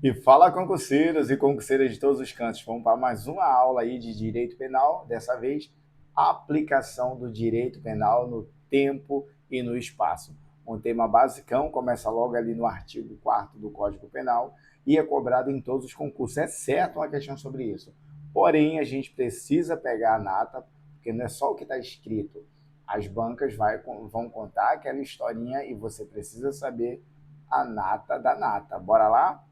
E fala concurseiros e concurseiras de todos os cantos. Vamos para mais uma aula aí de direito penal, dessa vez aplicação do direito penal no tempo e no espaço. Um tema basicão, começa logo ali no artigo 4º do Código Penal e é cobrado em todos os concursos. É certo uma questão sobre isso. Porém, a gente precisa pegar a nata, porque não é só o que está escrito. As bancas vão contar aquela historinha e você precisa saber a nata da nata. Bora lá?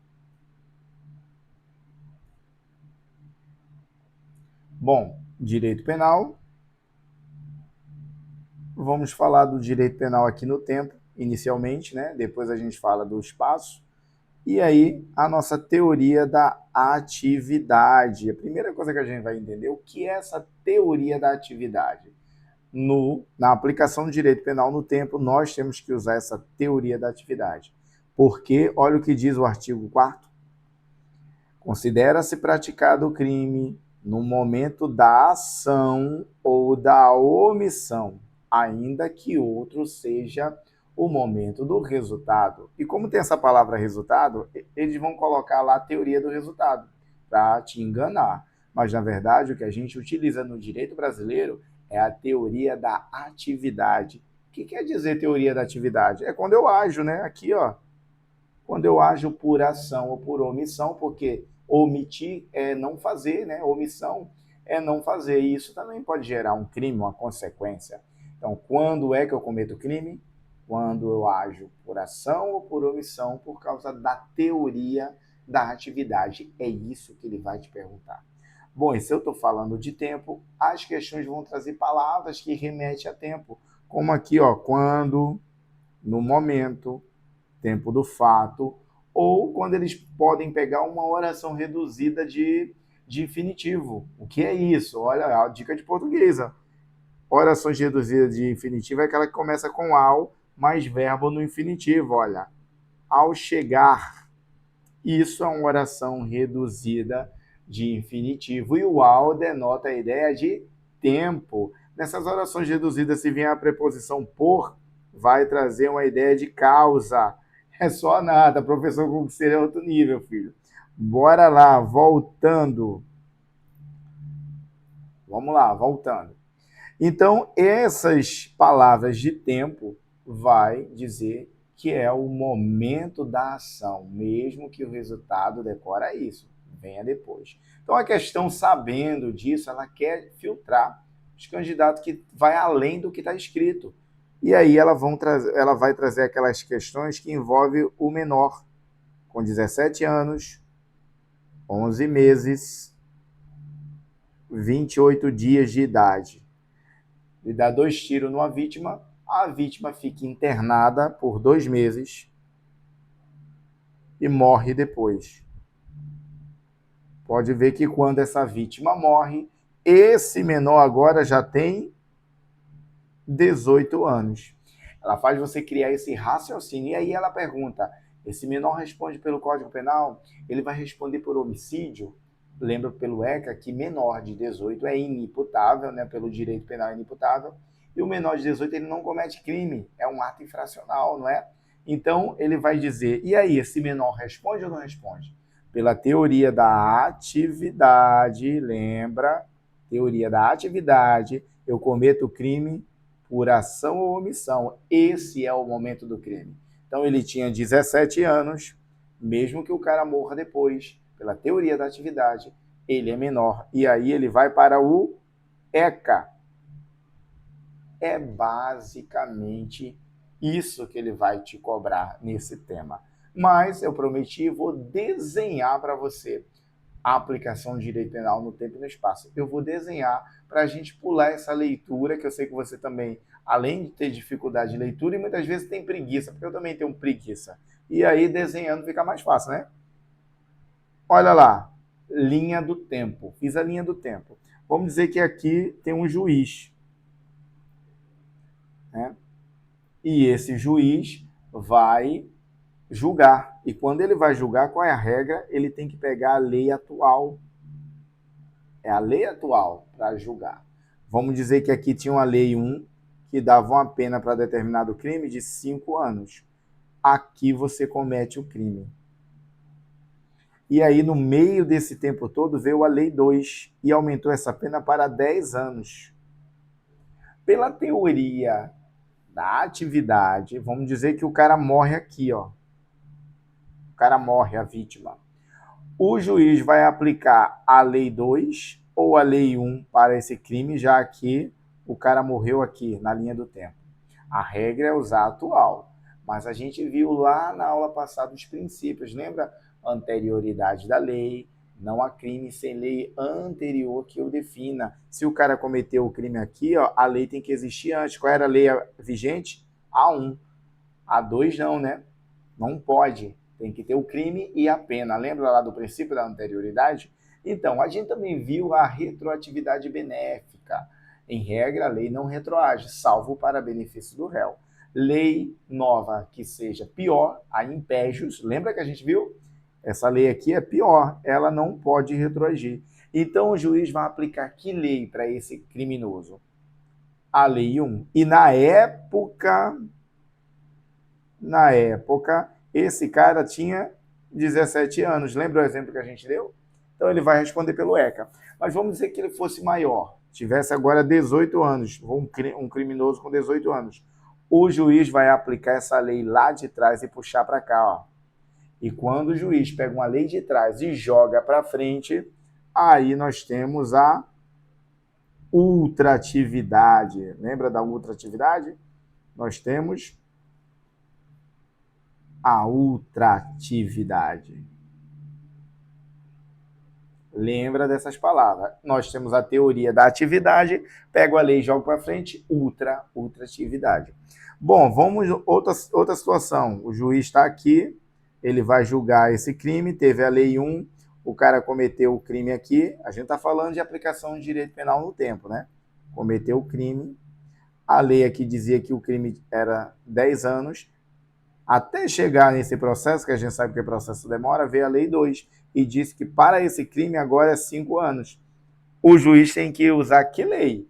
Bom, direito penal. Vamos falar do direito penal aqui no tempo, inicialmente, né? Depois a gente fala do espaço. E aí, a nossa teoria da atividade. A primeira coisa que a gente vai entender é o que é essa teoria da atividade. Na aplicação do direito penal no tempo, nós temos que usar essa teoria da atividade. Porque, olha o que diz o artigo 4º. Considera-se praticado o crime no momento da ação ou da omissão, ainda que outro seja o momento do resultado. E como tem essa palavra resultado, eles vão colocar lá a teoria do resultado para te enganar. Mas, na verdade, o que a gente utiliza no direito brasileiro é a teoria da atividade. O que quer dizer teoria da atividade? É quando eu ajo, né? Aqui, ó, quando eu ajo por ação ou por omissão, porque omitir é não fazer, né? Omissão é não fazer. E isso também pode gerar um crime, uma consequência. Então, quando é que eu cometo crime? Quando eu ajo por ação ou por omissão por causa da teoria da atividade. É isso que ele vai te perguntar. Bom, e se eu estou falando de tempo, as questões vão trazer palavras que remetem a tempo, como aqui, ó, quando, no momento, tempo do fato, ou quando eles podem pegar uma oração reduzida de infinitivo. O que é isso? Olha, a dica de portuguesa. Orações reduzidas de infinitivo é aquela que começa com ao mais verbo no infinitivo. Olha, ao chegar. Isso é uma oração reduzida de infinitivo. E o ao denota a ideia de tempo. Nessas orações reduzidas, se vier a preposição por, vai trazer uma ideia de causa. É só nada, professor concurseiro é outro nível, filho. Bora lá, voltando. Vamos lá, voltando. Então, essas palavras de tempo vai dizer que é o momento da ação, mesmo que o resultado decora isso, venha depois. Então, a questão, sabendo disso, ela quer filtrar os candidatos que vai além do que está escrito. E aí ela vai trazer aquelas questões que envolvem o menor, com 17 anos, 11 meses, 28 dias de idade. Ele dá 2 tiros numa vítima, a vítima fica internada por 2 meses e morre depois. Pode ver que quando essa vítima morre, esse menor agora já tem 18 anos. Ela faz você criar esse raciocínio. E aí ela pergunta: esse menor responde pelo Código Penal? Ele vai responder por homicídio? Lembra pelo ECA que menor de 18 é inimputável, né, pelo direito penal inimputável, e o menor de 18 ele não comete crime, é um ato infracional, não é? Então ele vai dizer: e aí, esse menor responde ou não responde? Pela teoria da atividade, lembra? Teoria da atividade, eu cometo crime por ação ou omissão. Esse é o momento do crime. Então ele tinha 17 anos, mesmo que o cara morra depois, pela teoria da atividade, ele é menor. E aí ele vai para o ECA. É basicamente isso que ele vai te cobrar nesse tema. Mas eu prometi, vou desenhar para você a aplicação de direito penal no tempo e no espaço. Eu vou desenhar para a gente pular essa leitura, que eu sei que você também, além de ter dificuldade de leitura, e muitas vezes tem preguiça, porque eu também tenho preguiça. E aí desenhando fica mais fácil, né? Olha lá, linha do tempo. Fiz a linha do tempo. Vamos dizer que aqui tem um juiz, né? E esse juiz vai julgar. E quando ele vai julgar, qual é a regra? Ele tem que pegar a lei atual. É a lei atual para julgar. Vamos dizer que aqui tinha uma lei 1 que dava uma pena para determinado crime de 5 anos. Aqui você comete o crime. E aí, no meio desse tempo todo, veio a Lei 2 e aumentou essa pena para 10 anos. Pela teoria da atividade, vamos dizer que o cara morre aqui, ó. O cara morre, a vítima. O juiz vai aplicar a Lei 2 ou a Lei 1 para esse crime, já que o cara morreu aqui, na linha do tempo. A regra é usar a atual. Mas a gente viu lá na aula passada os princípios, lembra? Anterioridade da lei, não há crime sem lei anterior que o defina. Se o cara cometeu o crime aqui, ó, a lei tem que existir antes. Qual era a lei vigente? A1. A2 não, né? Não pode. Tem que ter o crime e a pena. Lembra lá do princípio da anterioridade? Então, a gente também viu a retroatividade benéfica. Em regra, a lei não retroage, salvo para benefício do réu. Lei nova que seja pior, a impégios. Lembra que a gente viu? Essa lei aqui é pior, ela não pode retroagir. Então, o juiz vai aplicar que lei para esse criminoso? A lei 1. E na época, esse cara tinha 17 anos. Lembra o exemplo que a gente deu? Então ele vai responder pelo ECA. Mas vamos dizer que ele fosse maior, tivesse agora 18 anos, um criminoso com 18 anos. O juiz vai aplicar essa lei lá de trás e puxar para cá, ó. E quando o juiz pega uma lei de trás e joga para frente, aí nós temos a ultratividade. Lembra da ultratividade? Nós temos a ultratividade. Lembra dessas palavras. Nós temos a teoria da atividade, pego a lei e jogo para frente, ultratividade. Bom, vamos outra situação. O juiz está aqui, ele vai julgar esse crime, teve a lei 1, o cara cometeu o crime aqui, a gente está falando de aplicação de direito penal no tempo, né? Cometeu o crime, a lei aqui dizia que o crime era 10 anos, até chegar nesse processo, que a gente sabe que o processo demora, veio a Lei 2 e disse que para esse crime agora é 5 anos. O juiz tem que usar que lei?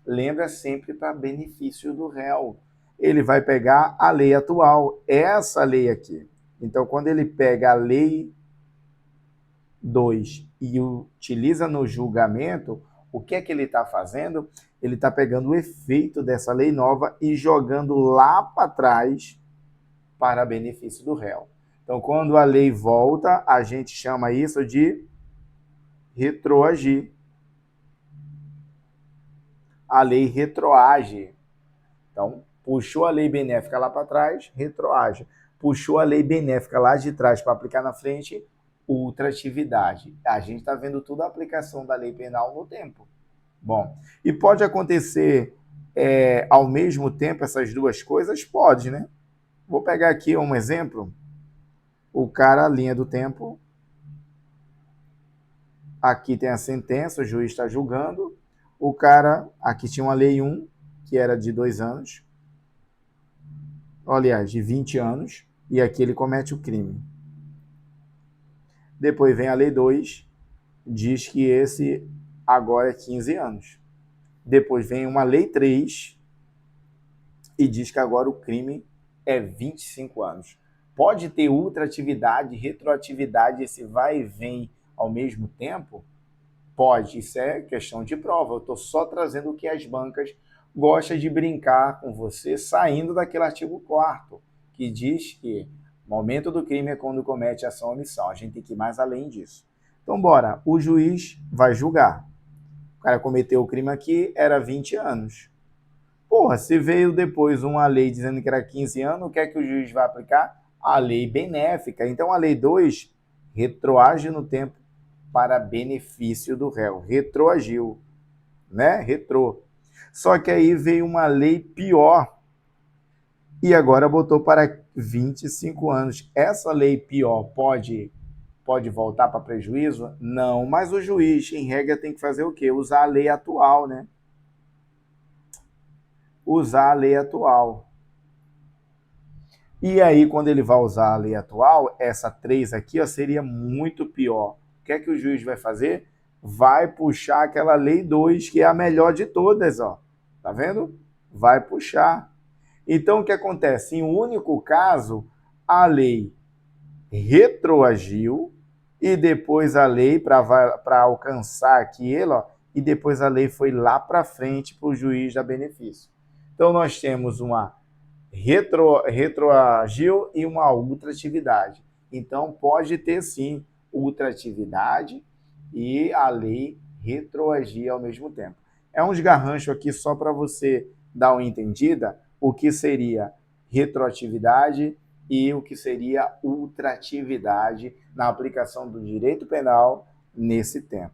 Lembra sempre para benefício do réu. Ele vai pegar a lei atual, essa lei aqui. Então, quando ele pega a Lei 2 e utiliza no julgamento, o que é que ele está fazendo? Ele está pegando o efeito dessa lei nova e jogando lá para trás para benefício do réu. Então, quando a lei volta, a gente chama isso de retroagir. A lei retroage. Então, puxou a lei benéfica lá para trás, retroage. Puxou a lei benéfica lá de trás para aplicar na frente, ultratividade. A gente está vendo toda a aplicação da lei penal no tempo. Bom, e pode acontecer ao mesmo tempo essas duas coisas? Pode, né? Vou pegar aqui um exemplo. O cara, linha do tempo, aqui tem a sentença, o juiz está julgando, o cara, aqui tinha uma lei 1, que era de 2 anos, aliás, de 20 anos, e aqui ele comete o crime. Depois vem a lei 2, diz que esse agora é 15 anos. Depois vem uma lei 3 e diz que agora o crime é 25 anos. Pode ter ultratividade, retroatividade, esse vai e vem ao mesmo tempo? Pode, isso é questão de prova. Eu estou só trazendo o que as bancas gostam de brincar com você, saindo daquele artigo 4º, que diz que o momento do crime é quando comete ação ou omissão. A gente tem que ir mais além disso. Então, bora. O juiz vai julgar. O cara cometeu o crime aqui, era 20 anos. Porra, se veio depois uma lei dizendo que era 15 anos, o que é que o juiz vai aplicar? A lei benéfica. Então, a lei 2 retroage no tempo para benefício do réu. Retroagiu, né? Retrô. Só que aí veio uma lei pior e agora botou para 25 anos. Essa lei pior pode voltar para prejuízo? Não, mas o juiz, em regra, tem que fazer o quê? Usar a lei atual, né? Usar a lei atual. E aí, quando ele vai usar a lei atual, essa 3 aqui ó, seria muito pior. O que é que o juiz vai fazer? Vai puxar aquela lei 2, que é a melhor de todas, ó. Tá vendo? Vai puxar. Então, o que acontece? Em um único caso, a lei retroagiu e depois a lei, para alcançar aquilo, ó, e depois a lei foi lá para frente para o juiz dar benefício. Então, nós temos uma retroagiu e uma ultratividade. Então, pode ter, sim, ultratividade e a lei retroagir ao mesmo tempo. É um esgarrancho aqui só para você dar uma entendida o que seria retroatividade e o que seria ultratividade na aplicação do direito penal nesse tempo.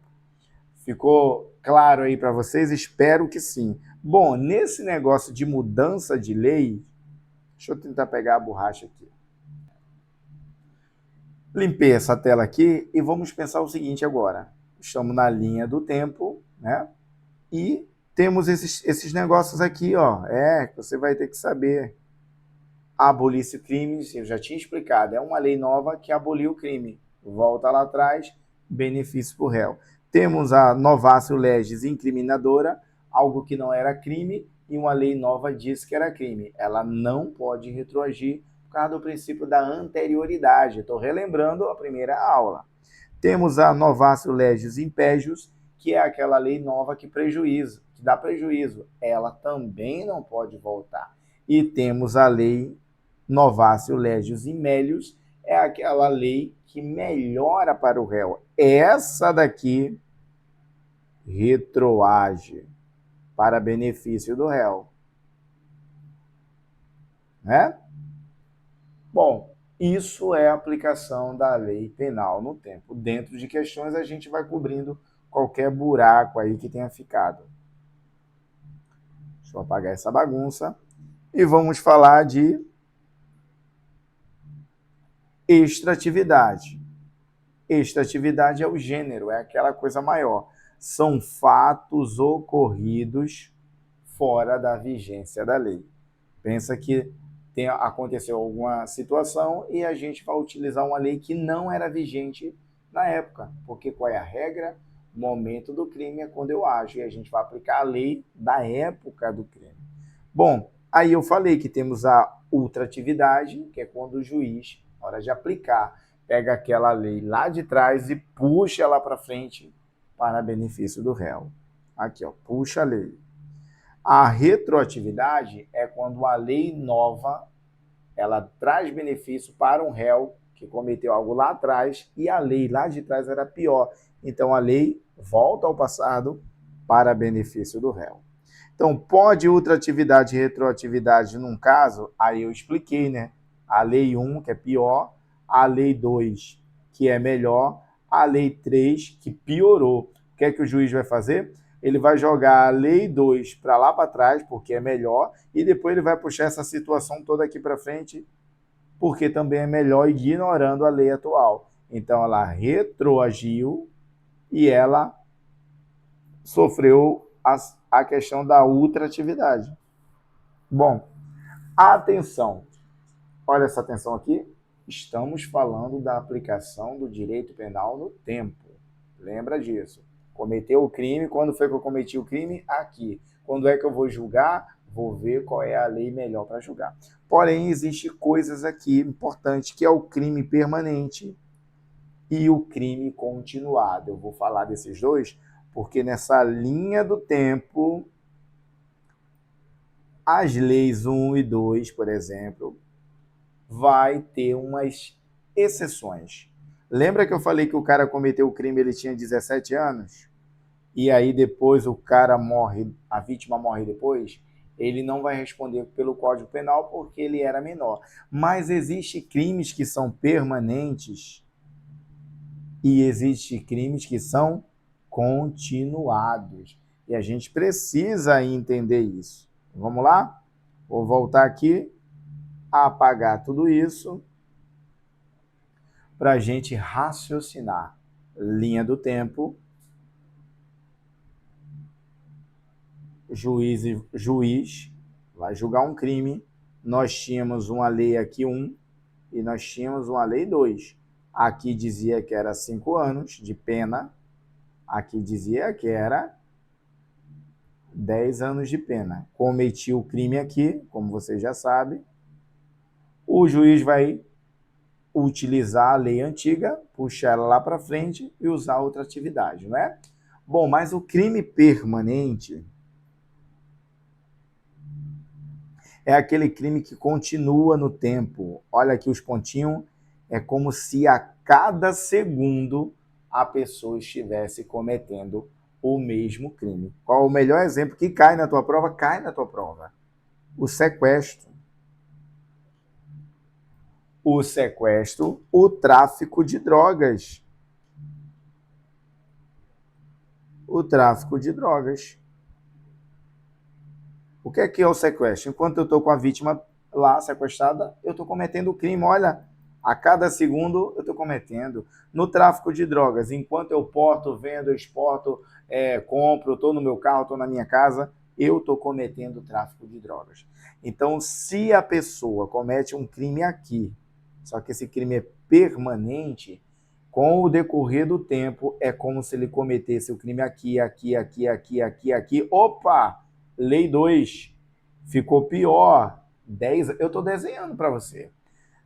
Ficou claro aí para vocês? Espero que sim. Bom, nesse negócio de mudança de lei, deixa eu tentar pegar a borracha aqui. Limpei essa tela aqui e vamos pensar o seguinte agora. Estamos na linha do tempo, né? E temos esses negócios aqui, ó. Você vai ter que saber. Abolisse crimes, eu já tinha explicado, é uma lei nova que aboliu o crime. Volta lá atrás, benefício para o réu. Temos a novatio legis incriminadora, algo que não era crime, e uma lei nova diz que era crime. Ela não pode retroagir por causa do princípio da anterioridade. Estou relembrando a primeira aula. Temos a novatio legis impégios, que é aquela lei nova que dá prejuízo. Ela também não pode voltar. E temos a lei novatio legis immelius, é aquela lei que melhora para o réu. Essa daqui retroage para benefício do réu. Né? Bom, isso é a aplicação da lei penal no tempo. Dentro de questões, a gente vai cobrindo qualquer buraco aí que tenha ficado. Deixa eu apagar essa bagunça. E vamos falar de extratividade. Extratividade é o gênero, é aquela coisa maior. São fatos ocorridos fora da vigência da lei. Pensa que aconteceu alguma situação e a gente vai utilizar uma lei que não era vigente na época. Porque qual é a regra? O momento do crime é quando eu ajo e a gente vai aplicar a lei da época do crime. Bom, aí eu falei que temos a ultratividade, que é quando o juiz, na hora de aplicar, pega aquela lei lá de trás e puxa ela para frente para benefício do réu. Aqui, ó, puxa a lei. A retroatividade é quando a lei nova ela traz benefício para um réu que cometeu algo lá atrás e a lei lá de trás era pior. Então a lei volta ao passado para benefício do réu. Então, pode ultratividade e retroatividade num caso, aí eu expliquei, né? A lei 1, que é pior, a lei 2, que é melhor, a lei 3, que piorou. O que é que o juiz vai fazer? Ele vai jogar a lei 2 para lá para trás, porque é melhor, e depois ele vai puxar essa situação toda aqui para frente, porque também é melhor, ignorando a lei atual. Então, ela retroagiu e ela sofreu a questão da ultratividade. Bom, atenção. Olha essa atenção aqui. Estamos falando da aplicação do direito penal no tempo. Lembra disso. Cometeu o crime, quando foi que eu cometi o crime? Aqui. Quando é que eu vou julgar? Vou ver qual é a lei melhor para julgar. Porém, existe coisas aqui importantes, que é o crime permanente e o crime continuado. Eu vou falar desses dois, porque nessa linha do tempo, as leis 1 e 2, por exemplo, vai ter umas exceções. Lembra que eu falei que o cara cometeu o crime, ele tinha 17 anos? E aí depois o cara morre, a vítima morre depois? Ele não vai responder pelo Código Penal porque ele era menor. Mas existem crimes que são permanentes e existem crimes que são continuados. E a gente precisa entender isso. Vamos lá? Vou voltar aqui, apagar tudo isso para a gente raciocinar. Linha do tempo, juiz vai julgar um crime. Nós tínhamos uma lei aqui 1 e nós tínhamos uma lei 2. Aqui dizia que era 5 anos de pena, aqui dizia que era 10 anos de pena. Cometi o crime aqui, como você já sabe, o juiz vai utilizar a lei antiga, puxar ela lá para frente e usar outra atividade, não é? Bom, mas o crime permanente é aquele crime que continua no tempo. Olha aqui os pontinhos, é como se a cada segundo a pessoa estivesse cometendo o mesmo crime. Qual o melhor exemplo que cai na tua prova? Cai na tua prova. O sequestro. O sequestro, o tráfico de drogas. O tráfico de drogas. O que é o sequestro? Enquanto eu estou com a vítima lá sequestrada, eu estou cometendo o crime. Olha, a cada segundo eu estou cometendo. No tráfico de drogas, enquanto eu porto, vendo, exporto, compro, estou no meu carro, estou na minha casa, eu estou cometendo tráfico de drogas. Então, se a pessoa comete um crime aqui, só que esse crime é permanente, com o decorrer do tempo, é como se ele cometesse o crime aqui, aqui, aqui, aqui, aqui, aqui. Opa! Lei 2 ficou pior. 10, eu estou desenhando para você.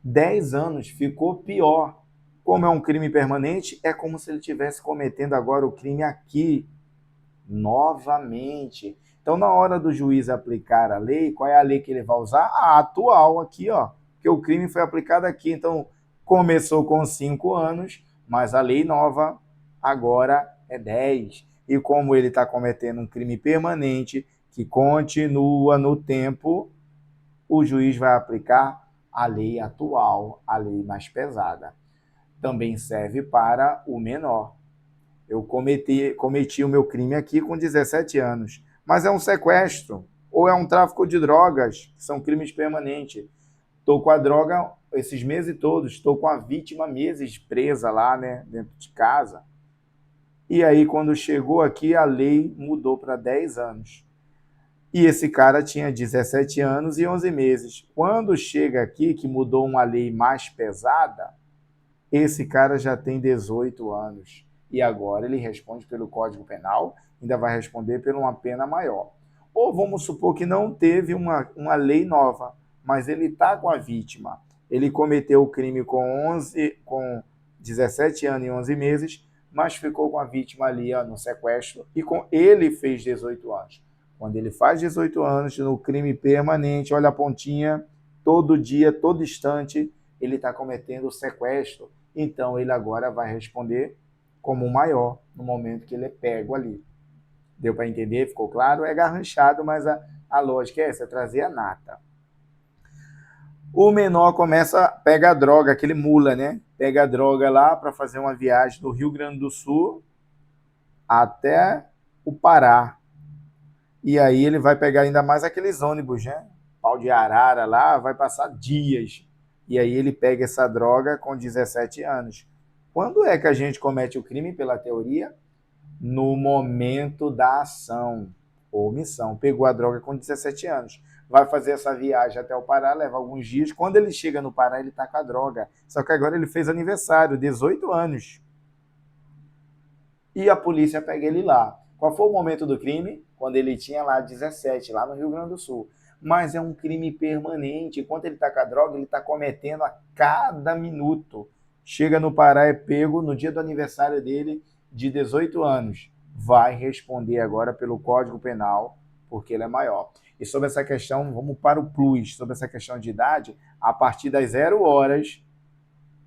10 anos ficou pior. Como é um crime permanente, é como se ele estivesse cometendo agora o crime aqui, novamente. Então, na hora do juiz aplicar a lei, qual é a lei que ele vai usar? A atual aqui, ó, que o crime foi aplicado aqui. Então, começou com 5 anos, mas a lei nova agora é 10. E como ele está cometendo um crime permanente, que continua no tempo, o juiz vai aplicar a lei atual, a lei mais pesada. Também serve para o menor. Eu cometi o meu crime aqui com 17 anos, mas é um sequestro ou é um tráfico de drogas, que são crimes permanentes. Estou com a droga esses meses todos, estou com a vítima meses presa lá, né, dentro de casa. E aí, quando chegou aqui, a lei mudou para 10 anos. E esse cara tinha 17 anos e 11 meses. Quando chega aqui, que mudou uma lei mais pesada, esse cara já tem 18 anos. E agora ele responde pelo Código Penal, ainda vai responder por uma pena maior. Ou vamos supor que não teve uma lei nova, mas ele está com a vítima. Ele cometeu o crime com 17 anos e 11 meses, mas ficou com a vítima ali no sequestro e com ele fez 18 anos. Quando ele faz 18 anos no crime permanente, olha a pontinha, todo dia, todo instante, ele está cometendo o sequestro. Então, ele agora vai responder como maior no momento que ele é pego ali. Deu para entender? Ficou claro? É garranchado, mas a lógica é essa, é trazer a nata. O menor pega a droga, aquele mula, né? Pega a droga lá para fazer uma viagem do Rio Grande do Sul até o Pará. E aí ele vai pegar ainda mais aqueles ônibus, né? Pau de arara lá, vai passar dias. E aí ele pega essa droga com 17 anos. Quando é que a gente comete o crime, pela teoria? No momento da ação ou omissão. Pegou a droga com 17 anos. Vai fazer essa viagem até o Pará, leva alguns dias. Quando ele chega no Pará, ele está com a droga. Só que agora ele fez aniversário, 18 anos. E a polícia pega ele lá. Qual foi o momento do crime? Quando ele tinha lá 17, lá no Rio Grande do Sul. Mas é um crime permanente. Enquanto ele está com a droga, ele está cometendo a cada minuto. Chega no Pará, é pego no dia do aniversário dele, de 18 anos. Vai responder agora pelo Código Penal, porque ele é maior. E sobre essa questão, vamos para o plus. Sobre essa questão de idade, a partir das 0 horas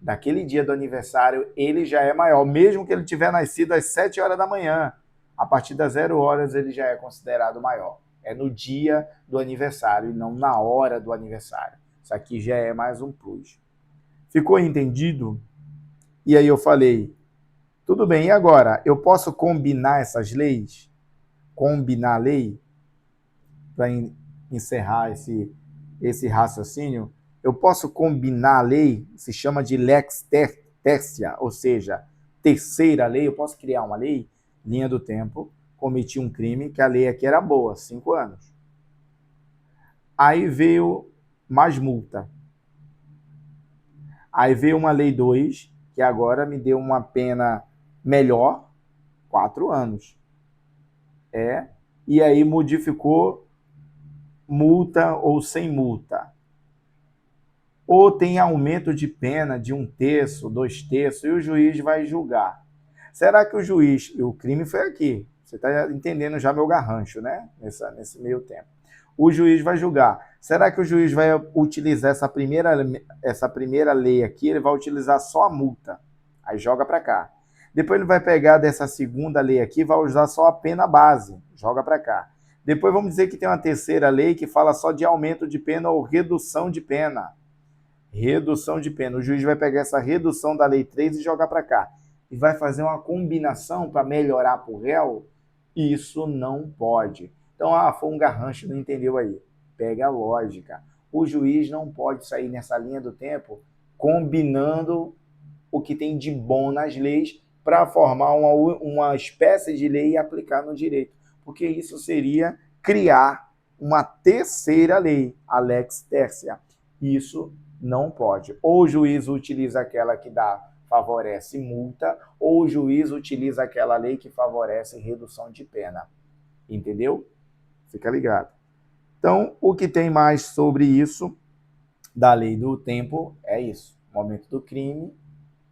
daquele dia do aniversário, ele já é maior, mesmo que ele tiver nascido às 7 horas da manhã. A partir das 0 horas, ele já é considerado maior. É no dia do aniversário e não na hora do aniversário. Isso aqui já é mais um plus. Ficou entendido? E aí eu falei, tudo bem, e agora? Eu posso combinar essas leis? Combinar a lei? Para encerrar esse raciocínio? Eu posso combinar a lei? Se chama de lex tertia, ou seja, terceira lei. Eu posso criar uma lei? Linha do tempo, cometi um crime, que a lei aqui era boa, 5 anos. Aí veio mais multa. Aí veio uma lei 2, que agora me deu uma pena melhor, 4 anos. E aí modificou multa ou sem multa. ou tem aumento de pena de 1/3, 2/3, e o juiz vai julgar. Será que o juiz, e o crime foi aqui, você está entendendo já meu garrancho, né? Nesse meio tempo. O juiz vai julgar. Será que o juiz vai utilizar essa primeira lei aqui? Ele vai utilizar só a multa. Aí joga para cá. Depois ele vai pegar dessa segunda lei aqui e vai usar só a pena base. Joga para cá. Depois vamos dizer que tem uma terceira lei que fala só de aumento de pena ou redução de pena. Redução de pena. O juiz vai pegar essa redução da lei 3 e jogar para cá. E vai fazer uma combinação para melhorar para o réu? Isso não pode. Então, foi um garrancho, não entendeu aí. Pega a lógica. O juiz não pode sair nessa linha do tempo combinando o que tem de bom nas leis para formar uma espécie de lei e aplicar no direito. Porque isso seria criar uma terceira lei, a lex tercia. Isso não pode. Ou o juiz utiliza aquela que favorece multa, ou o juiz utiliza aquela lei que favorece redução de pena. Entendeu? Fica ligado. Então, o que tem mais sobre isso da lei do tempo é isso. O momento do crime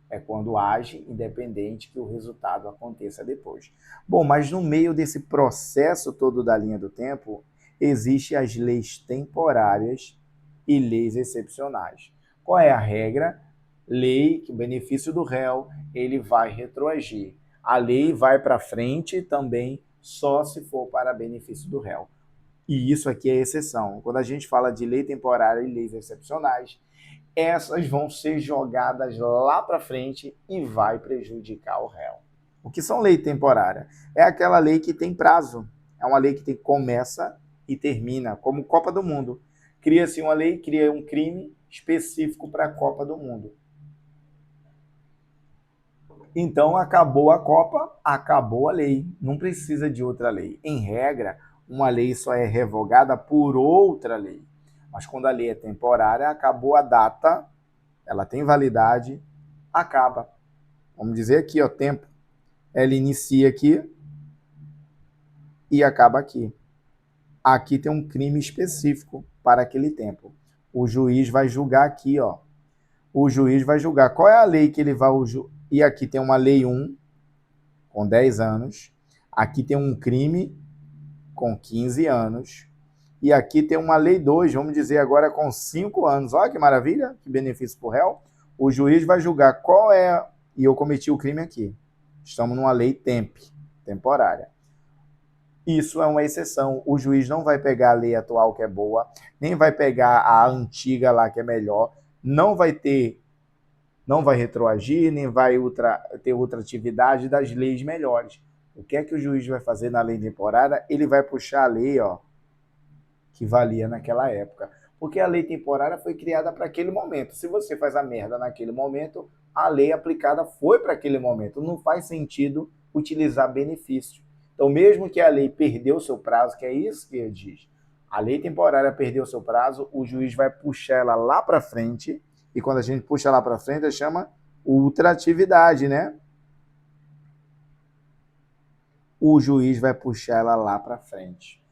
é quando age, independente que o resultado aconteça depois. Bom, mas no meio desse processo todo da linha do tempo, existem as leis temporárias e leis excepcionais. Qual é a regra? Lei que o benefício do réu, ele vai retroagir. A lei vai para frente também só se for para benefício do réu. E isso aqui é exceção. Quando a gente fala de lei temporária e leis excepcionais, essas vão ser jogadas lá para frente e vai prejudicar o réu. O que são lei temporária? É aquela lei que tem prazo. É uma lei que começa e termina, como Copa do Mundo. Cria-se uma lei, cria um crime específico para a Copa do Mundo. Então, acabou a Copa, acabou a lei. Não precisa de outra lei. Em regra, uma lei só é revogada por outra lei. Mas quando a lei é temporária, acabou a data, ela tem validade, acaba. Vamos dizer aqui, tempo. Ela inicia aqui e acaba aqui. Aqui tem um crime específico para aquele tempo. O juiz vai julgar aqui, O juiz vai julgar. Qual é a lei que ele vai julgar? E aqui tem uma lei 1, com 10 anos. Aqui tem um crime com 15 anos. E aqui tem uma lei 2, vamos dizer agora, com 5 anos. Olha que maravilha, que benefício para o réu. O juiz vai julgar qual é... E eu cometi o crime aqui. Estamos numa lei temporária. Isso é uma exceção. O juiz não vai pegar a lei atual, que é boa, nem vai pegar a antiga lá, que é melhor. Não vai retroagir, nem vai ter outra atividade das leis melhores. O que é que o juiz vai fazer na lei temporária? Ele vai puxar a lei, que valia naquela época. Porque a lei temporária foi criada para aquele momento. Se você faz a merda naquele momento, a lei aplicada foi para aquele momento. Não faz sentido utilizar benefício. Então, mesmo que a lei perdeu o seu prazo, que é isso que ele diz, a lei temporária perdeu o seu prazo, o juiz vai puxar ela lá para frente, e quando a gente puxa lá para frente, chama ultratividade, né? O juiz vai puxar ela lá para frente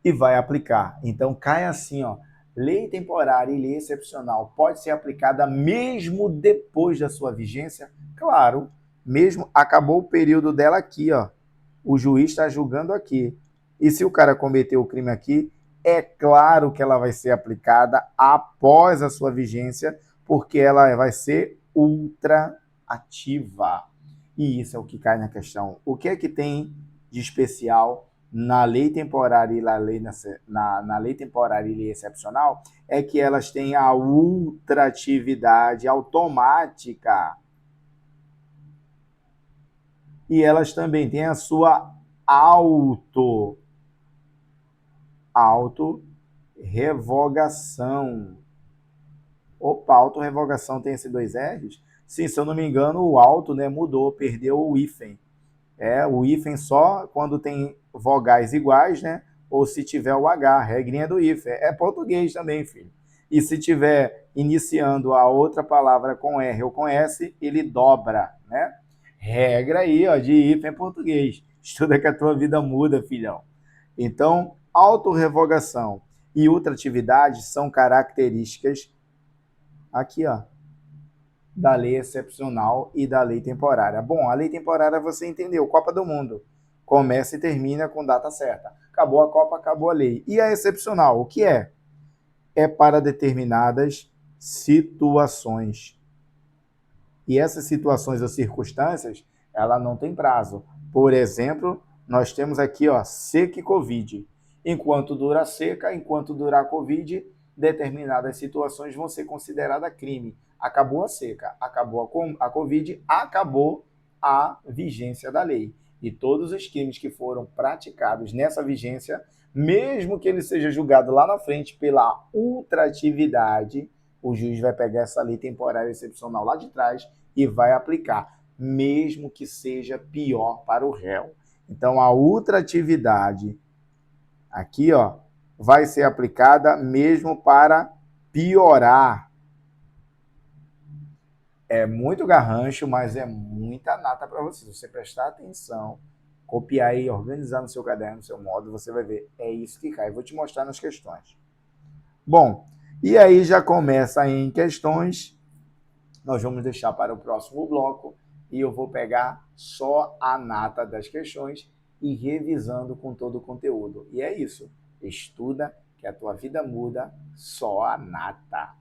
e vai aplicar. Então, cai assim, lei temporária e lei excepcional pode ser aplicada mesmo depois da sua vigência? Claro, mesmo acabou o período dela aqui, O juiz está julgando aqui. E se o cara cometeu o crime aqui, é claro que ela vai ser aplicada após a sua vigência, porque ela vai ser ultraativa. E isso é o que cai na questão. O que é que tem de especial na lei temporária e na lei temporária e lei excepcional? É que elas têm a ultratividade automática. E elas também têm a sua auto-revogação. Opa, auto-revogação tem esses 2 R's? Sim, se eu não me engano, o auto, né, mudou, perdeu o hífen. O hífen só quando tem vogais iguais, né? Ou se tiver o H, regrinha do hífen. É português também, filho. E se tiver iniciando a outra palavra com R ou com S, ele dobra, né? Regra aí, de hífen em português. Estuda que a tua vida muda, filhão. Então, autorrevogação e ultratividade são características Aqui, ó, da lei excepcional e da lei temporária. Bom, a lei temporária você entendeu, Copa do Mundo. Começa e termina com data certa. Acabou a Copa, acabou a lei. E a excepcional, o que é? É para determinadas situações. E essas situações ou circunstâncias, ela não tem prazo. Por exemplo, nós temos aqui, ó, seca e Covid. Enquanto dura a seca, enquanto durar a Covid, determinadas situações vão ser consideradas crime. Acabou a seca, acabou a Covid, acabou a vigência da lei. E todos os crimes que foram praticados nessa vigência, mesmo que ele seja julgado lá na frente pela ultratividade, o juiz vai pegar essa lei temporária excepcional lá de trás e vai aplicar, mesmo que seja pior para o réu. Então, a ultratividade aqui, ó, vai ser aplicada mesmo para piorar. É muito garrancho, mas é muita nata para você. Se você prestar atenção, copiar e organizar no seu caderno, no seu modo, você vai ver, é isso que cai. Vou te mostrar nas questões. Bom, e aí já começa em questões. Nós vamos deixar para o próximo bloco e eu vou pegar só a nata das questões e revisando com todo o conteúdo. E é isso. Estuda que a tua vida muda, só a nata.